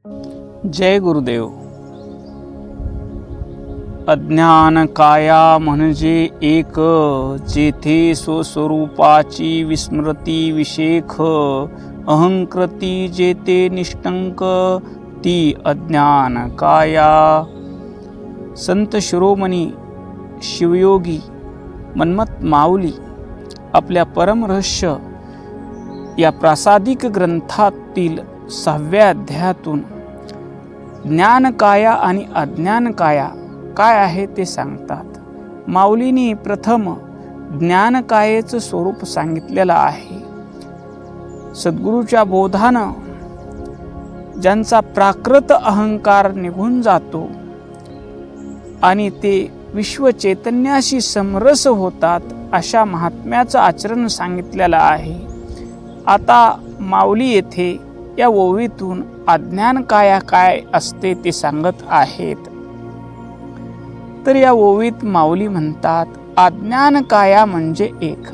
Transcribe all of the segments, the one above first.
जय गुरुदेव. अज्ञान काया म्हणजे एक, जेथे स्वस्वरूपाची विस्मृती विशेख. अहंकृती जेथे निष्टंक, ती अज्ञान काया. संत शिरोमणी शिवयोगी मन्मथ माऊली आपल्या परमरहस्य या प्रासादिक ग्रंथातील 6व्या अध्यायातून ज्ञान काया आणि अज्ञान काया काय आहे ते सांगतात. माऊलींनी प्रथम ज्ञान कायेचं स्वरूप सांगितलेलं आहे. सद्गुरूच्या बोधानं ज्यांचा प्राकृत अहंकार निघून जातो आणि ते विश्व चैतन्याशी समरस होतात, अशा महात्म्याचं आचरण सांगितलेलं आहे. आता माऊली येथे या ओवीतून अज्ञान काया काय असते ते सांगत आहेत. तर या ओवीत माऊली म्हणतात, अज्ञान काया म्हणजे एक.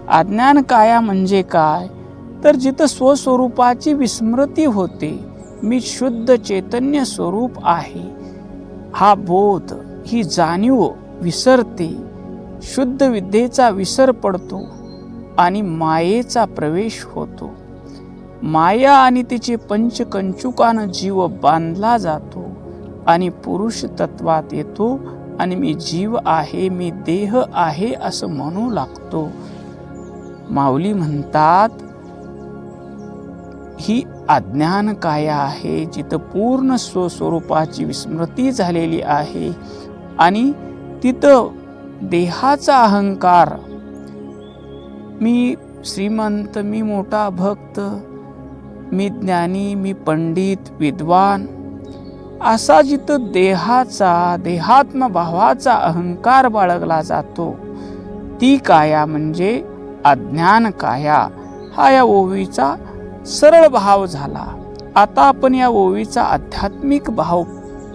अज्ञान काया म्हणजे काय, तर जिथं स्वस्वरूपाची विस्मृती होते. मी शुद्ध चैतन्य स्वरूप आहे, हा बोध, ही जाणीव विसरते. शुद्ध विद्येचा विसर पडतो आणि मायेचा प्रवेश होतो. माया आणि तिचे पंचकंचुकानं जीव बांधला जातो आणि पुरुष तत्वात येतो आणि मी जीव आहे, मी देह आहे असं म्हणू लागतो. माऊली म्हणतात, ही अज्ञान काया आहे, जिथं पूर्ण स्वस्वरूपाची विस्मृती झालेली आहे आणि तिथं देहाचा अहंकार, मी श्रीमंत, मी मोठा भक्त, मी ज्ञानी, मी पंडित, विद्वान, असा जिथं देहाचा, देहात्म भावाचा अहंकार बाळगला जातो, ती काया म्हणजे अज्ञान काया. हा या ओवीचा सरळ भाव झाला. आता आपण या ओवीचा आध्यात्मिक भाव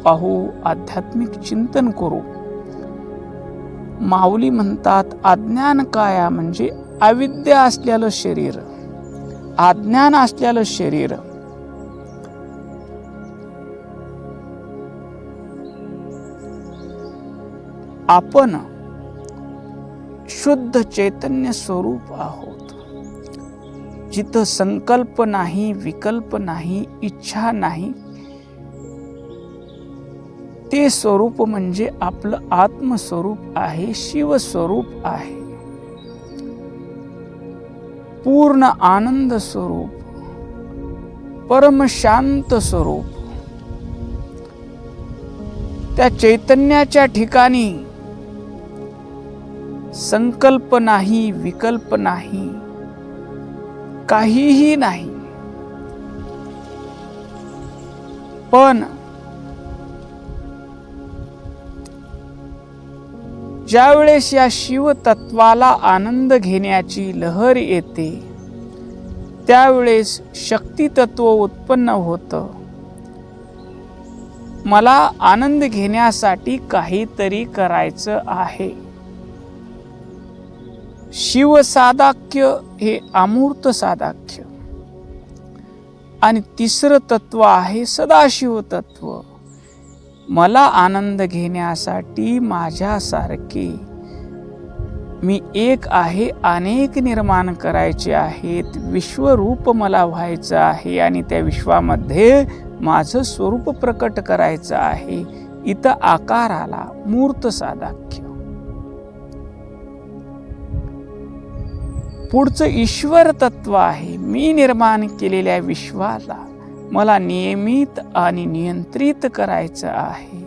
पाहू, आध्यात्मिक चिंतन करू. माऊली म्हणतात, अज्ञान काया म्हणजे अविद्या असलेलं शरीर, अज्ञान असलेलं शरीर. आपण शुद्ध चैतन्य स्वरूप आहोत, जिथं संकल्प नाही, विकल्प नाही, इच्छा नाही. ते स्वरूप म्हणजे आपलं आत्मस्वरूप आहे, शिवस्वरूप आहे, पूर्ण आनंद स्वरूप, परमशांत स्वरूप. त्या चैतन्याच्या ठिकाणी संकल्प नाही, विकल्प नाही, काहीही नाही. पण ज्यावेळेस या शिवतत्वाला आनंद घेण्याची लहर येते, त्यावेळेस शक्ती तत्व उत्पन्न होतं. मला आनंद घेण्यासाठी काहीतरी करायचं आहे. शिवसादाख्य हे अमूर्त सादाख्य आणि तिसरं तत्व आहे सदाशिव तत्व. मला आनंद घेण्यासाठी माझ्यासारखे मी एक आहे, अनेक निर्माण करायचे आहेत. विश्वरूप मला व्हायचं आहे आणि त्या विश्वामध्ये माझं स्वरूप प्रकट करायचं आहे. इथं आकार आला, मूर्त सादाख्य. पुढचं ईश्वर तत्व आहे. मी निर्माण केलेल्या विश्वाला मला नियमित आणि नियंत्रित करायचं आहे.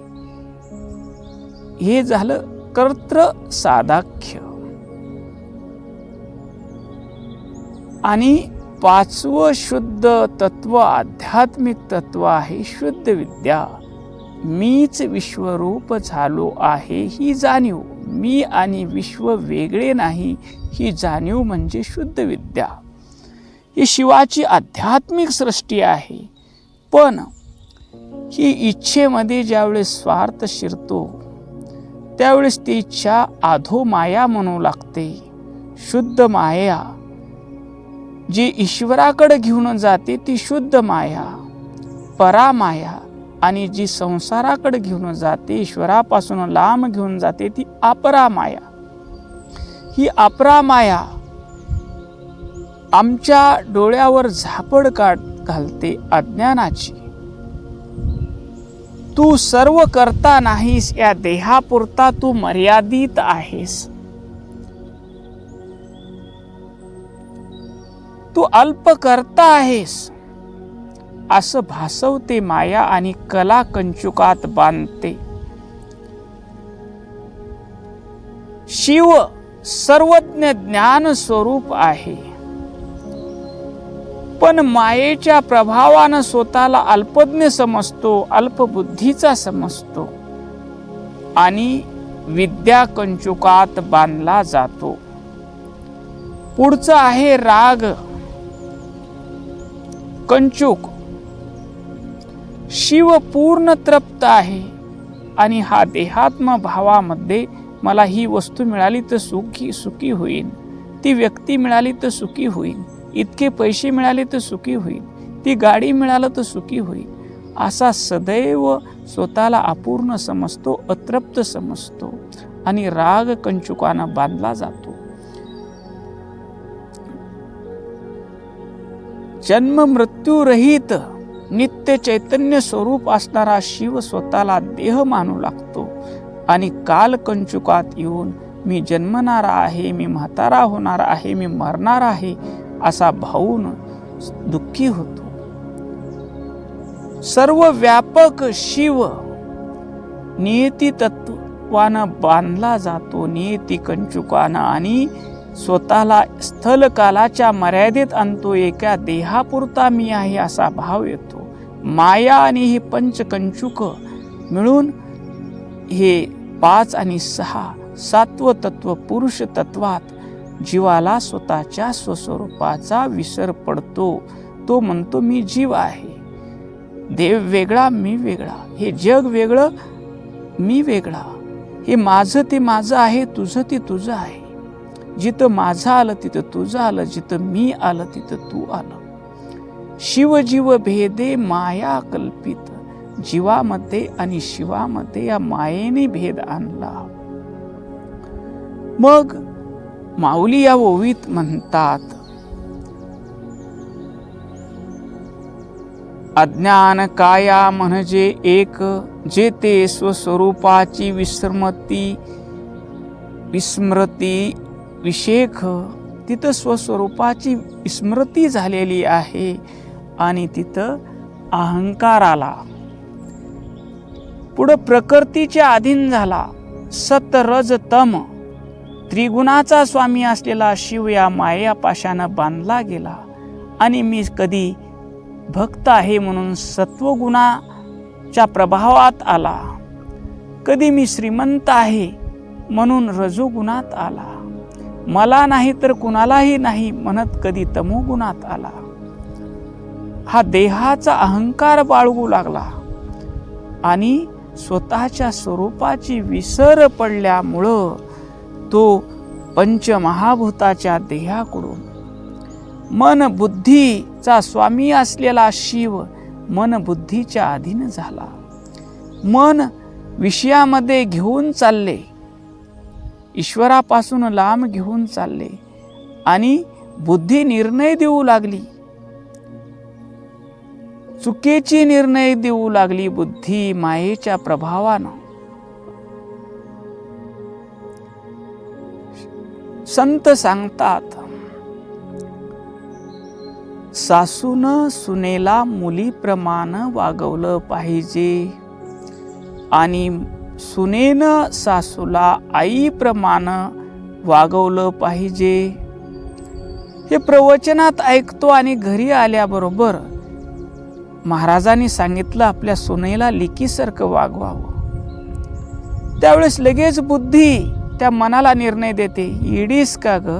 हे झालं कर्तृ सादाख्य. आणि पाचवं शुद्ध तत्व, आध्यात्मिक तत्व आहे शुद्ध विद्या. मीच विश्वरूप झालो आहे ही जाणीव. मी आणि विश्व वेगळे नाही ही जाणीव म्हणजे शुद्ध विद्या. ही शिवाची आध्यात्मिक सृष्टी आहे. पण ही इच्छेमध्ये ज्यावेळेस स्वार्थ शिरतो, त्यावेळेस ती इच्छा आधो माया म्हणू लागते. शुद्ध माया जी ईश्वराकडे घेऊन जाते ती शुद्ध माया. परामाया आणि जी संसाराकडे घेऊन जाते, ईश्वरापासून लांब घेऊन जाते, ती अपरामाया. ही अपरामाया आमच्या डोळ्यावर झापड घालते अज्ञानाची. तू सर्व करता नाहीस, या देहापुरता तू मर्यादित आहेस. तू अल्प करता आहेस असं भासवते माया आणि कला कंचुकात बांधते. शिव सर्वज्ञ ज्ञान स्वरूप आहे, पण मायेच्या प्रभावानं स्वतःला अल्पज्ञ समजतो, अल्पबुद्धीचा समजतो आणि विद्या कंचुकात बांधला जातो. पुढचं आहे राग कंचुक. शिव पूर्ण तृप्त आहे आणि हा देहात्म भावामध्ये मला ही वस्तू मिळाली तर सुखी होईन, ती व्यक्ती मिळाली तर सुखी होईन, इतके पैसे मिळाले तर सुखी होईल, ती गाडी मिळालं तर सुखी होईल, असा सदैव स्वतःला अपूर्ण समजतो, अतृप्त समजतो आणि राग कंचुकानं बांधला जातो. जन्म मृत्यू रहित नित्य चैतन्य स्वरूप असणारा शिव स्वतःला देह मानू लागतो आणि काल कंचुकात येऊन मी जन्मणारा आहे, मी म्हातारा होणार आहे, मी मरणार आहे असा भावून दुःखी होतो. सर्व व्यापक शिव नियती तत्वानं बांधला जातो, नियती कंचुकानं, आणि स्वतःला स्थलकालाच्या मर्यादेत आणतो. एका देहापुरता मी आहे असा भाव येतो. माया आणि हे पंचकंचुक मिळून हे 5 आणि 6 सात्व तत्व पुरुष तत्वात जीवाला स्वतःच्या स्वस्वरूपाचा विसर पडतो. तो म्हणतो मी जीव आहे, देव वेगळा मी वेगळा, हे जग वेगळं मी वेगळा, हे माझं ते माझं आहे, तुझं ते तुझं आहे. जिथं माझं आलं तिथं तुझं आलं, जिथं मी आलं तिथं तू आलं. शिवजीव भेदे माया कल्पित. जीवामध्ये आणि शिवामध्ये या मायेने भेद आणला. मग माऊली या ओवीत म्हणतात, अज्ञान काया म्हणजे एक, जेते स्वस्वरूपाची विस्मृती विशेख. तिथं स्वस्वरूपाची विस्मृती झालेली आहे आणि तिथं अहंकार आला. पुढं प्रकृतीच्या अधीन झाला. सत रज तम त्रिगुणाचा स्वामी असलेला शिव या माया पाशानं बांधला गेला आणि मी कधी भक्त आहे म्हणून सत्वगुणाच्या प्रभावात आला, कधी मी श्रीमंत आहे म्हणून रजोगुणात आला, मला नाही तर कुणालाही नाही म्हणत कधी तमोगुणात आला. हा देहाचा अहंकार बाळगू लागला आणि स्वतःच्या स्वरूपाची विसर पडल्यामुळं तो पंचमहाभूताच्या देहाकडून मन बुद्धीचा स्वामी असलेला शिव मन बुद्धीच्या अधीन झाला. मन विषयामध्ये घेऊन चालले, ईश्वरापासून लांब घेऊन चालले आणि बुद्धी निर्णय देऊ लागली, चुकीची निर्णय देऊ लागली बुद्धी मायेच्या प्रभावानं. संत सांगतात, सासून सुनेला मुलीप्रमाणे वागवलं पाहिजे आणि सुनेनं सासूला आईप्रमाणे वागवलं पाहिजे. हे प्रवचनात ऐकतो आणि घरी आल्याबरोबर महाराजांनी सांगितलं आपल्या सुनेला लेकीसारखं वागवावं. त्यावेळेस लगेच बुद्धी त्या मनाला निर्णय देते, इडीस का ग,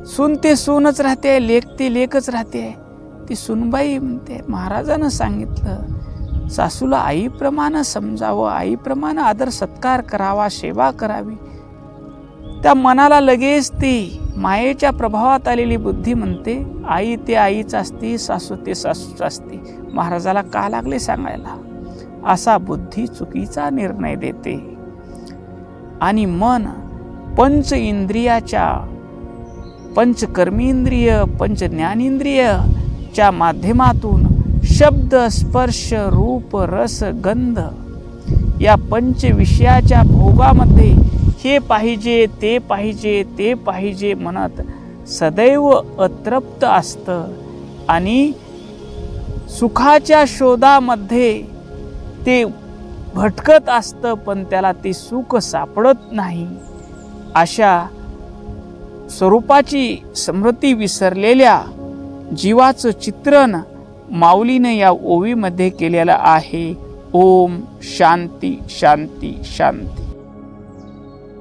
सून ते सूनच राहते, लेक ते लेकच राहते. ती सुनबाई म्हणते महाराजानं सांगितलं सासूला आईप्रमाणे समजावं, आईप्रमाणे आदर सत्कार करावा, सेवा करावी. त्या मनाला लगेच ती मायेच्या प्रभावात आलेली बुद्धी म्हणते आई ते आईच असते, सासू ते सासूच असते. महाराजाला का लागले सांगायला? असा बुद्धी चुकीचा निर्णय देते आणि मन पंच इंद्रियाच्या, पंच कर्मेंद्रिय, पंच ज्ञानेंद्रियच्या माध्यमातून शब्द, स्पर्श, रूप, रस, गंध या पंच विषयाच्या भोगामध्ये हे पाहिजे, ते पाहिजे, ते पाहिजे म्हणत सदैव अतृप्त असतं आणि सुखाच्या शोधामध्ये ते भटकत असतं, पण त्याला ते सुख सापडत नाही. अशा स्वरूपाची स्मृती विसरलेल्या जीवाचं चित्रण माऊलीने या ओवीमध्ये केलेलं आहे. ओम शांती शांती शांती.